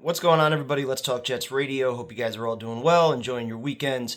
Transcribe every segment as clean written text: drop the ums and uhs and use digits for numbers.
What's going on, everybody? Let's Talk Jets Radio. Hope you guys are all doing well, enjoying your weekends.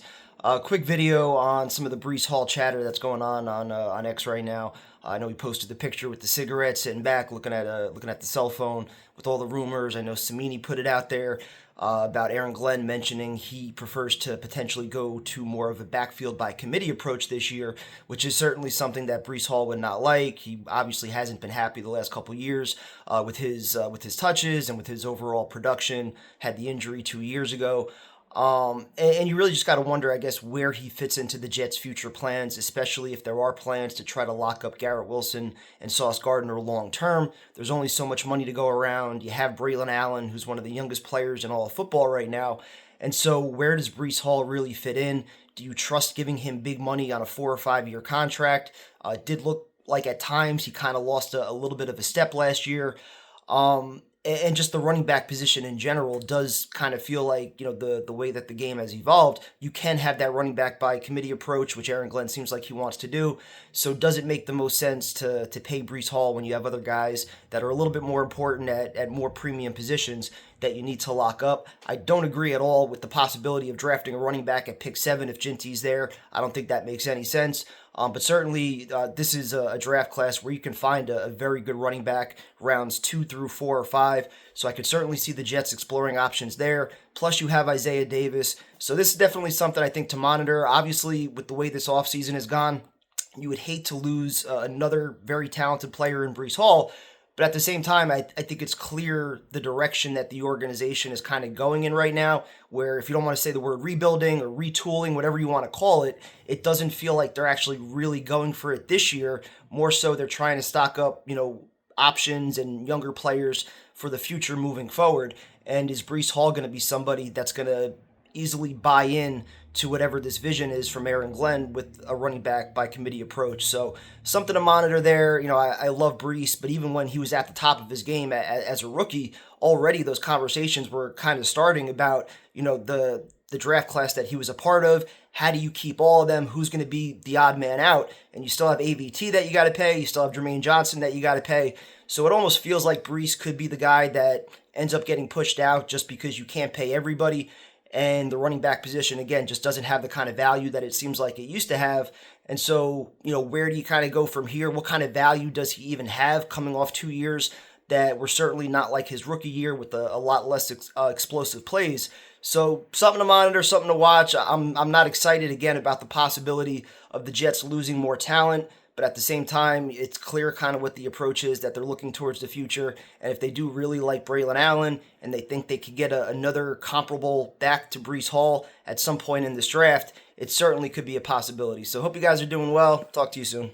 Quick video on some of the Breece Hall chatter that's going on X right now. I know he posted the picture with the cigarette, sitting back, looking at the cell phone with all the rumors. I know Samini put it out there about Aaron Glenn mentioning he prefers to potentially go to more of a backfield by committee approach this year, which is certainly something that Breece Hall would not like. He obviously hasn't been happy the last couple years with his touches and with his overall production. Had the injury 2 years ago. And you really just got to wonder, I guess, where he fits into the Jets' future plans, especially if there are plans to try to lock up Garrett Wilson and Sauce Gardner long term. There's only so much money to go around. You have Braylon Allen, who's one of the youngest players in all of football right now. And so, where does Breece Hall really fit in? Do you trust giving him big money on a 4 or 5 year contract? It did look like at times he kind of lost a little bit of a step last year. And just the running back position in general does kind of feel like, the way that the game has evolved, you can have that running back by committee approach, which Aaron Glenn seems like he wants to do. So does it make the most sense to pay Breece Hall when you have other guys that are a little bit more important at more premium positions that you need to lock up? I don't agree at all with the possibility of drafting a running back at pick 7 if Jinty's there. I don't think that makes any sense. But certainly, this is a draft class where you can find a very good running back rounds 2 through 4 or 5. So I could certainly see the Jets exploring options there. Plus, you have Isaiah Davis. So this is definitely something I think to monitor. Obviously, with the way this offseason has gone, you would hate to lose another very talented player in Breece Hall. But at the same time, I think it's clear the direction that the organization is kind of going in right now, where if you don't want to say the word rebuilding or retooling, whatever you want to call it, it doesn't feel like they're actually really going for it this year. More so, they're trying to stock up, options and younger players for the future moving forward. And is Breece Hall going to be somebody that's going to easily buy in to whatever this vision is from Aaron Glenn with a running back by committee approach? So something to monitor there. I love Breece, but even when he was at the top of his game as a rookie, already those conversations were kind of starting about, the draft class that he was a part of. How do you keep all of them? Who's going to be the odd man out? And you still have AVT that you got to pay. You still have Jermaine Johnson that you got to pay. So it almost feels like Breece could be the guy that ends up getting pushed out just because you can't pay everybody. And the running back position, again, just doesn't have the kind of value that it seems like it used to have. And so, where do you kind of go from here? What kind of value does he even have coming off 2 years that were certainly not like his rookie year with a lot less explosive plays? So something to monitor, something to watch. I'm not excited, again, about the possibility of the Jets losing more talent. But at the same time, it's clear kind of what the approach is, that they're looking towards the future. And if they do really like Braylon Allen and they think they could get another comparable back to Breece Hall at some point in this draft, it certainly could be a possibility. So hope you guys are doing well. Talk to you soon.